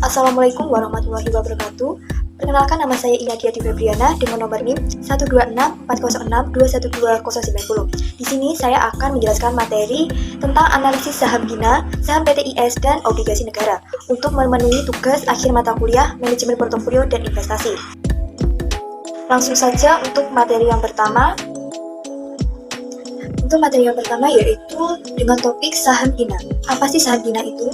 Assalamualaikum warahmatullahi wabarakatuh. Perkenalkan, nama saya Inadia Febriana dengan nomor NIM 12640621290. Di sini saya akan menjelaskan materi tentang analisis saham Bina, saham PTIS, dan obligasi negara untuk memenuhi tugas akhir mata kuliah manajemen portofolio dan investasi. Langsung saja untuk materi yang pertama. Untuk materi yang pertama yaitu dengan topik saham Bina. Apa sih saham Bina itu?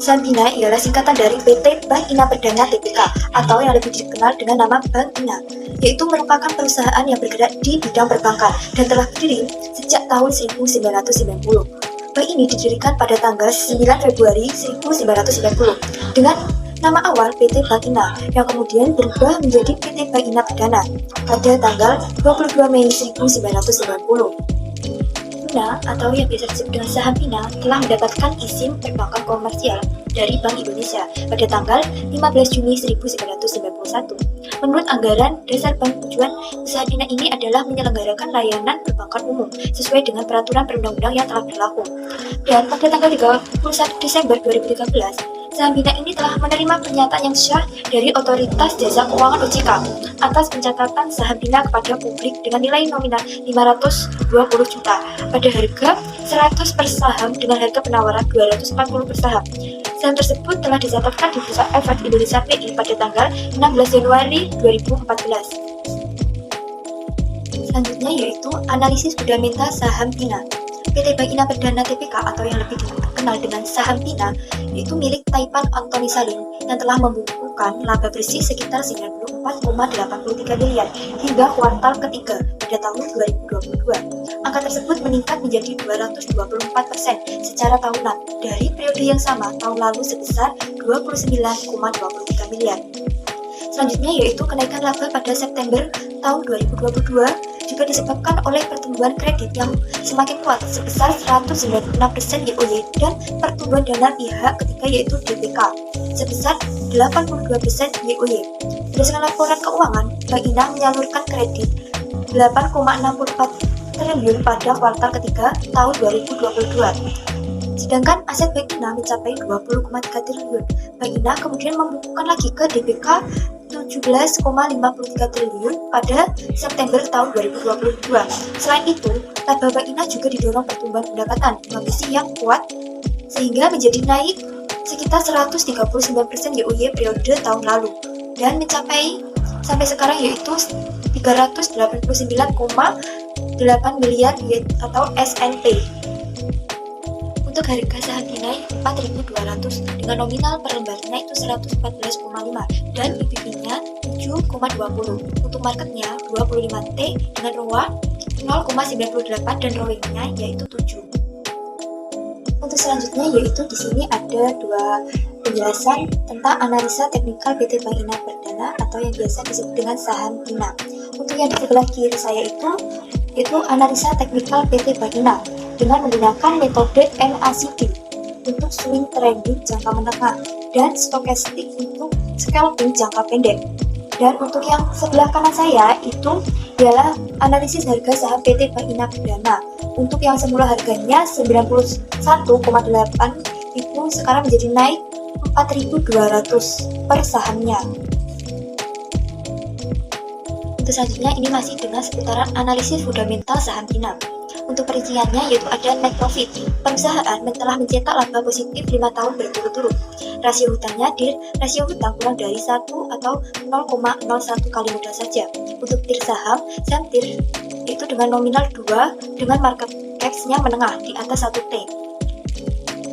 Saham Bina ialah singkatan dari PT Bank Ina Perdana Tbk atau yang lebih dikenal dengan nama Bank Ina, yaitu merupakan perusahaan yang bergerak di bidang perbankan dan telah berdiri sejak tahun 1990. Bank ini didirikan pada tanggal 9 Februari 1990 dengan nama awal PT Bank Ina yang kemudian berubah menjadi PT Bank Ina Perdana pada tanggal 22 Mei 1990. Bina atau yang biasa disebut dengan saham Bina telah mendapatkan izin perbankan komersial dari Bank Indonesia pada tanggal 15 Juni 1991. Menurut anggaran dasar bank, tujuan usaha Bina ini adalah menyelenggarakan layanan perbankan umum sesuai dengan peraturan perundang-undang yang telah berlaku. Dan pada tanggal 31 Desember 2013, saham Bina ini telah menerima pernyataan yang sah dari Otoritas Jasa Keuangan OJK atas pencatatan saham Bina kepada publik dengan nilai nominal 520 juta pada harga 100 per saham dengan harga penawaran 240 per saham. Saham tersebut telah dicatatkan di Bursa Efek Indonesia PI pada tanggal 16 Januari 2014. Selanjutnya yaitu analisis fundamental saham Bina. PT Bank Ina Perdana Tbk atau yang lebih dikenal dengan saham Bina itu milik Taipan Anthony Salim yang telah membukukan laba bersih sekitar 94,83 miliar hingga kuartal ketiga pada tahun 2022. Angka tersebut meningkat menjadi 224% secara tahunan dari periode yang sama tahun lalu sebesar 29,23 miliar. Selanjutnya yaitu kenaikan laba pada September tahun 2022 juga disebabkan oleh pertumbuhan kredit yang semakin kuat sebesar 196% YoY dan pertumbuhan dana pihak ketiga yaitu DPK sebesar 82% YoY. Berdasarkan laporan keuangan, Bank Ina menyalurkan kredit 8,64 triliun pada kuartal ketiga tahun 2022. Sedangkan aset Bank Ina mencapai 20,3 triliun. Bank Ina kemudian membukukan lagi ke DPK 17,53 triliun pada September tahun 2022. Selain itu, laba Bank Ina juga didorong pertumbuhan pendapatan bersih yang kuat sehingga menjadi naik sekitar 139% YoY periode tahun lalu dan mencapai sampai sekarang yaitu 389,8 miliar atau SNP. Untuk harga saham Bina 4.200 dengan nominal per lembarnya itu 114,5 dan PBB-nya 7,20. Untuk marketnya 25T dengan ROA 0,98 dan ROE-nya yaitu 7. Untuk selanjutnya yaitu di sini ada dua penjelasan tentang analisa teknikal PT Bank Ina Perdana atau yang biasa disebut dengan saham Bina. Untuk yang di sebelah kiri saya itu analisa teknikal PT Bank Ina dengan menggunakan metode MACD untuk swing trading jangka menengah dan stokastik untuk scalping jangka pendek. Dan untuk yang sebelah kanan saya itu ialah analisis harga saham PT Bank Ina Perdana. Untuk yang semula harganya 91,8 itu sekarang menjadi naik 4.200 per sahamnya. Untuk selanjutnya ini masih dengan seputaran analisis fundamental saham Bina. Untuk perinciannya yaitu ada net profit. Perusahaan telah mencetak laba positif 5 tahun berturut-turut. Rasio hutangnya rasio hutang kurang dari 1 atau 0,01 kali modal saja. Untuk TIR saham TIR itu dengan nominal 2 dengan market cap-nya menengah di atas 1T.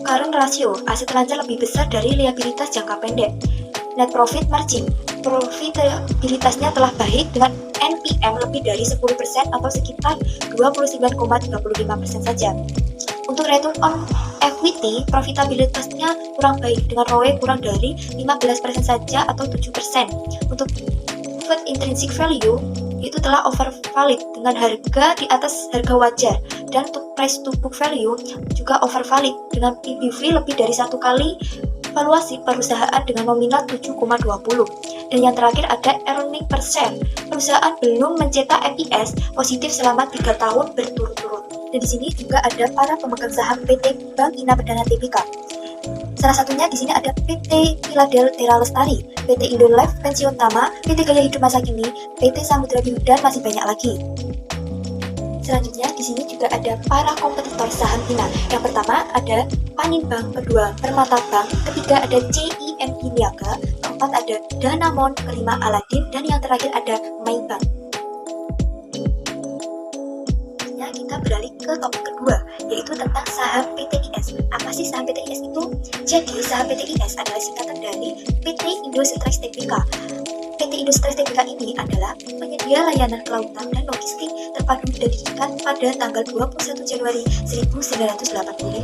Current rasio, aset lancar lebih besar dari liabilitas jangka pendek. Net profit margin, profitabilitasnya telah baik dengan NPM lebih dari 10% atau sekitar 29,35% saja. Untuk return on equity, profitabilitasnya kurang baik dengan ROE kurang dari 15% saja atau 7%. Untuk Forward intrinsic value itu telah overvalued dengan harga di atas harga wajar, dan untuk price to book value juga overvalued dengan PBV lebih dari 1 kali valuasi perusahaan dengan nominal 7,20. Dan yang terakhir ada earning per share. Perusahaan belum mencetak EPS positif selama 3 tahun berturut-turut. Dan di sini juga ada para pemegang saham PT Bank Ina Perdana Tbk. Salah satunya di sini ada PT Philadelphia Lestari, PT Indolife Pensiun Tama, PT Gaya Hidup Masa Kini, PT Samudra Biru, dan masih banyak lagi. Selanjutnya di sini juga ada para kompetitor saham Pina. Yang pertama ada Paninbank, kedua Permata Bank, ketiga ada CIMB Niaga, keempat ada Danamon, kelima Aladin, dan yang terakhir ada Maybank. Nah, kita beralih ke topik kedua, yaitu tentang saham PTIS. Apa sih saham PTIS itu? Jadi saham PTIS adalah singkatan dari PT Indostres Tbk. PT Indostres Tbk ini adalah penyedia layanan kelautan dan logistik terpadu dan didirikan pada tanggal 21 Januari 1985.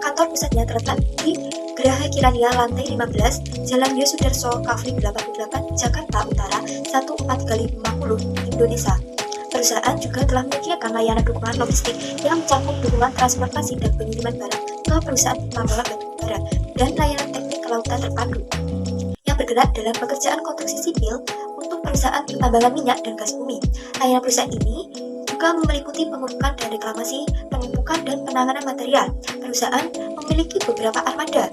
Kantor pusatnya terletak di Geraha Kirania lantai 15, Jalan Yosudarso, Kavling 88, Jakarta Utara 14350, Indonesia. Perusahaan juga telah menyediakan layanan dukungan logistik yang mencakup dukungan transportasi dan pengiriman barang ke perusahaan tambang batubara dan layanan teknik kelautan terpadu yang bergerak dalam pekerjaan konstruksi sipil untuk perusahaan pertambangan minyak dan gas bumi. Layanan perusahaan ini juga meliputi pengurukan dan reklamasi, penumpukan dan penanganan material. Perusahaan memiliki beberapa armada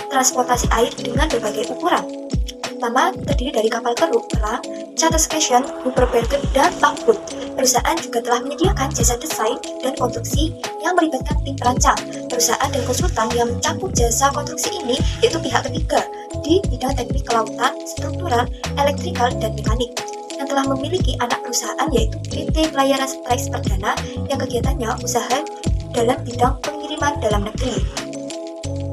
transportasi air dengan berbagai ukuran. Pertama, terdiri dari kapal keruk, perang, charter station, Hooper-Bergen, dan Tugboat. Perusahaan juga telah menyediakan jasa desain dan konstruksi yang melibatkan tim perancang. Perusahaan dan konsultan yang mencakup jasa konstruksi ini yaitu pihak ketiga di bidang teknik kelautan, struktural, elektrikal, dan mekanik. Yang telah memiliki anak perusahaan yaitu PT Pelayaran Strike Perdana yang kegiatannya usaha dalam bidang pengiriman dalam negeri.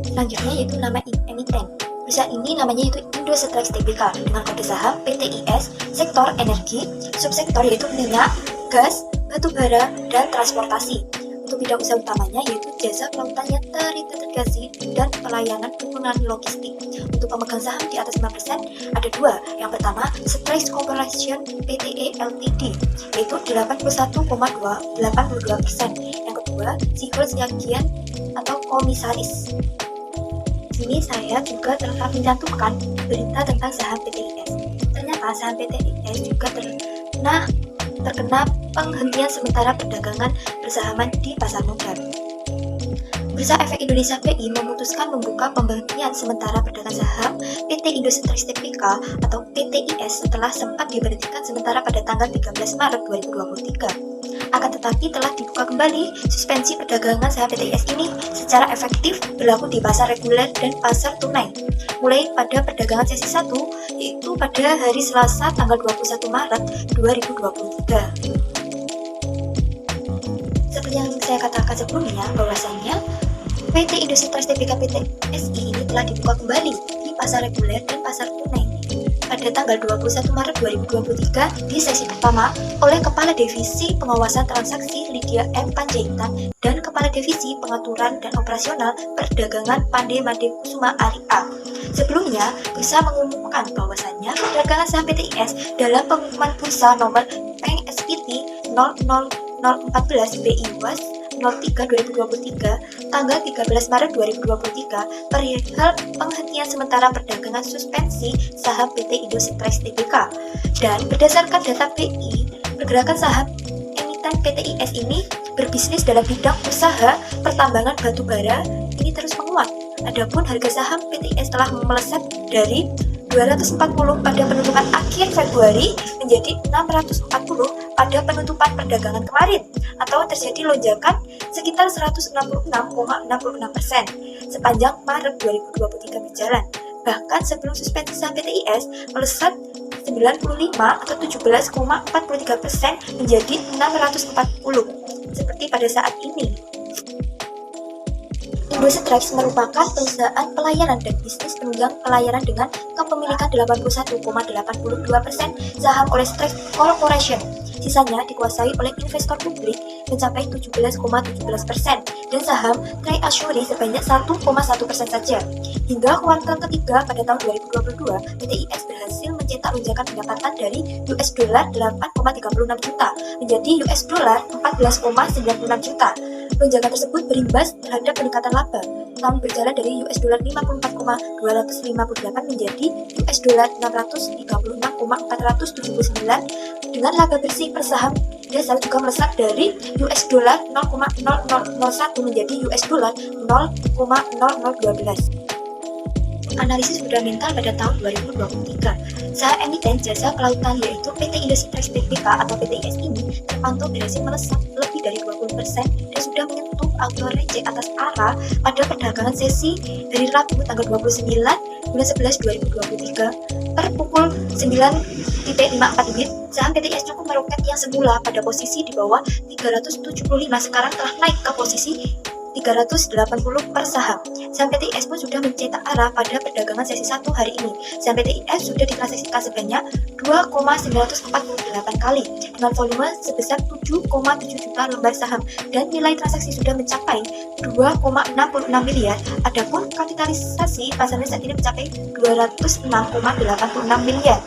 Selanjutnya yaitu nama emiten. Perusahaan ini namanya yaitu Indostres Tbk dengan kode saham PTIS, sektor energi, subsektor yaitu minyak, gas, batubara, dan transportasi. Untuk bidang usaha utamanya yaitu jasa kelautan yang terintegrasi dan pelayanan dukungan logistik. Untuk pemegang saham di atas 5% ada dua. Yang pertama, Straits Corporation Pte Ltd yaitu 81,82%. Yang kedua, Seafood Yakian atau komisaris. Sini saya juga telah mencantumkan berita tentang saham PTIS. Ternyata saham PTIS juga terkena penghentian sementara perdagangan bersahaman di pasar modal. Bursa Efek Indonesia BI memutuskan membuka pemberhentian sementara perdagangan saham PT Indostres Tbk atau PTIS setelah sempat diberhentikan sementara pada tanggal 13 Maret 2023. Akan tetapi telah dibuka kembali suspensi perdagangan saham PTIS ini secara efektif berlaku di pasar reguler dan pasar tunai mulai pada perdagangan sesi 1 yaitu pada hari Selasa tanggal 21 Maret 2023. Seperti yang saya katakan sebelumnya bahwasanya PT Indostres Tbk PTSI ini telah dibuka kembali di pasar reguler dan pasar tunai pada tanggal 21 Maret 2023 di sesi pertama oleh Kepala Divisi Pengawasan Transaksi Lydia M. Panjaitan dan Kepala Divisi Pengaturan dan Operasional Perdagangan Pande Made Kusuma Ari A. Sebelumnya, bursa mengumumkan bahwasannya perdagangan saham PTIS dalam pengumuman bursa nomor PSPT 00014 BI-WAS 03/2023 tanggal 13 Maret 2023 perihal penghentian sementara perdagangan suspensi saham PT Indostres Tbk. Dan berdasarkan data BI, pergerakan saham emiten PTIS ini berbisnis dalam bidang usaha pertambangan batubara ini terus menguat. Adapun harga saham PTIS telah melesat dari 240 pada penutupan akhir Februari menjadi 640 pada penutupan perdagangan kemarin atau terjadi lonjakan sekitar 166,66% sepanjang Maret 2023 berjalan. Bahkan sebelum suspensi saham PTIS melesat 95 atau 17,43% menjadi 640 seperti pada saat ini. Indostres merupakan perusahaan pelayanan dan bisnis penunjang pelayanan dengan kepemilikan 81,82% saham oleh Straits Corporation. Sisanya dikuasai oleh investor publik mencapai 17,17% dan saham Trade Assurance sebanyak 1,1% saja. Hingga kuartal ketiga pada tahun 2022, PTIS berhasil mencetak lonjakan pendapatan dari US dollar 8,36 juta menjadi US dollar 14,96 juta. Lonjakan tersebut berimbas terhadap peningkatan laba. Tahun berjalan dari US dollar 54,258 menjadi US dollar 636,479 dengan laba bersih per saham dasar juga melesat dari US dollar 0,0001 menjadi US dollar 0,0012. analisis fundamental pada tahun 2023. Saham emiten jasa kelautan yaitu PT Indositrans Tbk atau PTIS ini terpantau berhasil melesat lebih dari 20% dan sudah menyentuh auto reject atas arah pada perdagangan sesi dari Rabu tanggal 29 bulan 11 2023 per pukul 9.54 WIB. Saham PTIS cukup meroket yang semula pada posisi di bawah 375 sekarang telah naik ke posisi 380 per saham. Saham PTIS pun sudah mencetak arah pada perdagangan sesi 1 hari ini. Saham PTIS sudah ditransaksikan sebanyak 2,948 kali dengan volume sebesar 7,7 juta lembar saham dan nilai transaksi sudah mencapai 2,66 miliar. Adapun kapitalisasi pasarnya saat ini mencapai 206,86 miliar.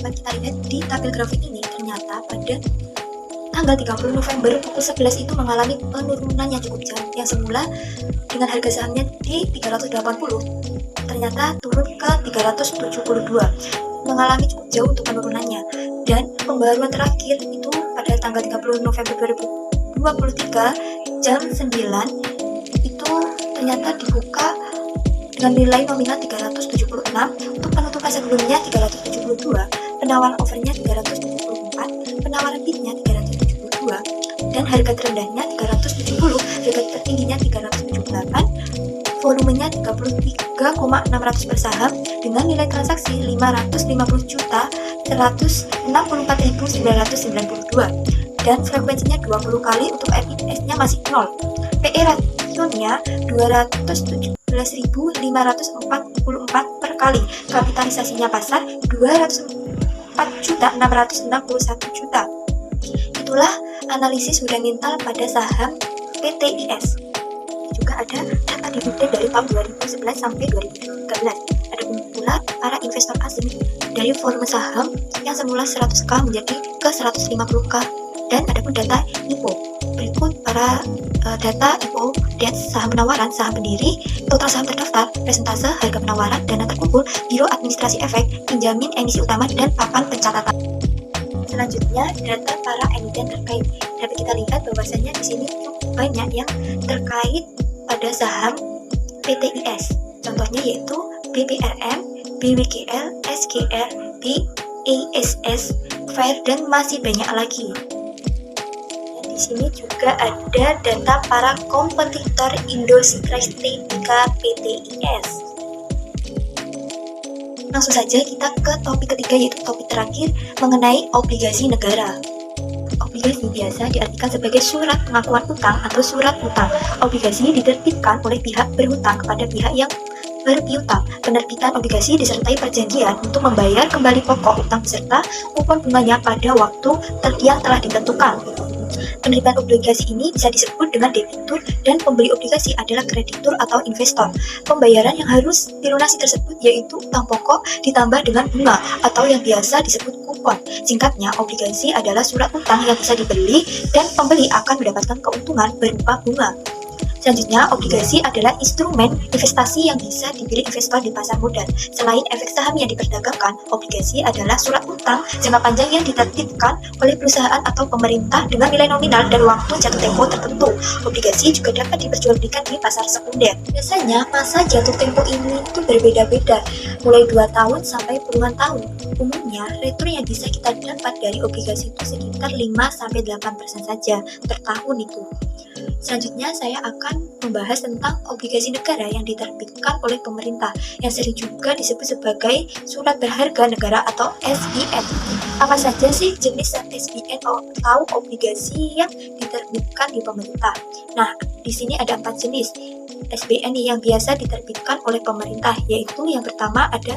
Dapat kita lihat di tabel grafik ini, ternyata pada tanggal 30 November pukul 11 itu mengalami penurunan yang cukup jauh. Yang semula dengan harga sahamnya di 380 ternyata turun ke 372, mengalami cukup jauh untuk penurunannya. Dan pembaruan terakhir itu pada tanggal 30 November 2023 jam 9 itu ternyata dibuka dengan nilai nominal 376, untuk penutupan sebelumnya 372, penawaran overnya 374, penawaran bidnya 372, dan harga terendahnya 370, harga tertingginya 378, volumenya 33,600 per saham dengan nilai transaksi 550.164.992 dan frekuensinya 20 kali. Untuk EPS-nya masih 0. PE rasionya 217.544 per kali. Kapitalisasinya pasar 204.661 juta. Itulah analisis fundamental pada saham PTIS. Juga ada data dividen dari tahun 2011 sampai 2013. Ada pula para investor asing dari volume saham yang semula 100k menjadi ke 150k. Dan ada pun data IPO. Berikut para data IPO dan saham penawaran, saham pendiri, total saham terdaftar, persentase, harga penawaran, dana terkumpul, biro administrasi efek, penjamin emisi utama, dan papan pencatatan. Selanjutnya, data para emiten terkait. Dapat kita lihat bahwasanya di sini cukup banyak yang terkait pada saham PTIS. Contohnya yaitu BPRM, BWGL, SGR, BASS, FAIR, dan masih banyak lagi. Di sini juga ada data para kompetitor Indositrans Tbk PTIS. Langsung saja kita ke topik ketiga, yaitu topik terakhir mengenai obligasi negara. Obligasi biasa diartikan sebagai surat pengakuan utang atau surat utang. Obligasi diterbitkan oleh pihak berhutang kepada pihak yang berpiutang. Penerbitan obligasi disertai perjanjian untuk membayar kembali pokok utang beserta kupon bunganya pada waktu yang telah ditentukan. Penerbitan obligasi ini bisa disebut dengan debitur dan pembeli obligasi adalah kreditur atau investor. Pembayaran yang harus dilunasi tersebut yaitu utang pokok ditambah dengan bunga atau yang biasa disebut kupon. Singkatnya, obligasi adalah surat utang yang bisa dibeli dan pembeli akan mendapatkan keuntungan berupa bunga. Selanjutnya, obligasi adalah instrumen investasi yang bisa dipilih investor di pasar modal. Selain efek saham yang diperdagangkan, obligasi adalah surat utang jangka panjang yang diterbitkan oleh perusahaan atau pemerintah dengan nilai nominal dan waktu jatuh tempo tertentu. Obligasi juga dapat diperjualbelikan di pasar sekunder. Biasanya, masa jatuh tempo ini itu berbeda-beda, mulai 2 tahun sampai puluhan tahun. Umumnya, return yang bisa kita dapat dari obligasi itu sekitar 5-8% saja per tahun itu. Selanjutnya saya akan membahas tentang obligasi negara yang diterbitkan oleh pemerintah yang sering juga disebut sebagai surat berharga negara atau SBN. Apa saja sih jenis SBN atau obligasi yang diterbitkan di pemerintah? Nah, di sini ada 4 jenis SBN yang biasa diterbitkan oleh pemerintah, yaitu yang pertama ada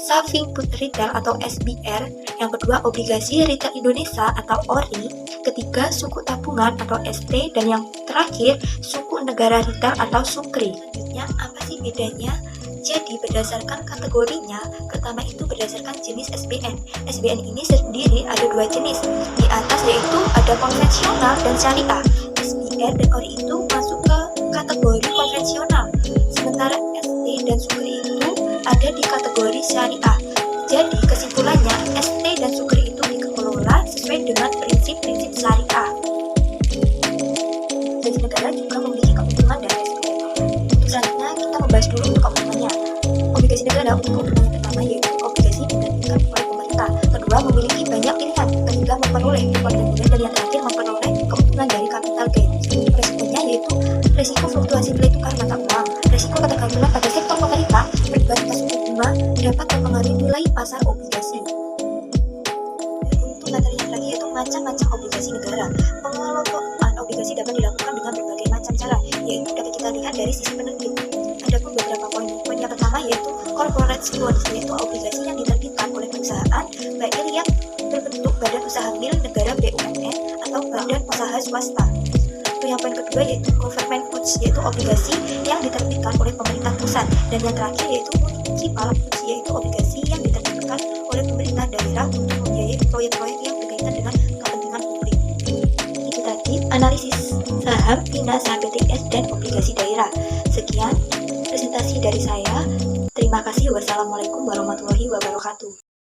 Saving Bond Retail atau SBR, yang kedua obligasi retail Indonesia atau ORI, ketiga suku tabungan atau ST, dan yang terakhir suku negara retail atau SUKRI. Selanjutnya, apa sih bedanya? Jadi berdasarkan kategorinya, pertama itu berdasarkan jenis SBN. SBN ini sendiri ada 2 jenis. Di atas yaitu ada konvensional dan syariah. SBR dan ORI itu masuk ke kategori konvensional, sementara ST dan SUKRI itu ada di kategori syariah. Jadi kesimpulannya, ST dan SUKRI itu dikelola sesuai dengan prinsip-prinsip syariah. Jadi negara juga memiliki keuntungan dari SBN. Selanjutnya kita membahas dulu untuk keuntungannya. adalah untuk keuntungan yang pertama, yaitu obligasi diterbitkan oleh pemerintah. Kedua, memiliki banyak pilihan. Ketiga, memperoleh keuntungan, dan yang terakhir memperoleh keuntungan dari capital gain. Resikonya yaitu resiko fluktuasi nilai tukar mata uang. Resiko ketergantungan pada sektor pemerintah berbanding suku bunga dapat mempengaruhi nilai pasar obligasi. Untuk materi yang terakhir yaitu macam-macam obligasi negara. Pengelompokan obligasi dapat dilakukan dengan berbagai macam cara, yaitu dapat kita lihat dari sisi penerbit. Ada pun beberapa poin. Poin yang pertama yaitu corporate bonds, yaitu obligasi yang diterbitkan oleh perusahaan, baik yang berbentuk badan usaha milik negara BUMN atau badan usaha swasta. Yang poin kedua yaitu government bonds, yaitu obligasi yang diterbitkan oleh pemerintah pusat. Dan yang terakhir yaitu municipal bonds, yaitu obligasi yang diterbitkan oleh pemerintah daerah untuk membiayai proyek-proyek yang berkaitan dengan kepentingan publik. Itu tadi analisis saham, PINA, saham BTS, dan obligasi daerah. Sekian presentasi dari saya. Terima kasih. Wassalamualaikum warahmatullahi wabarakatuh.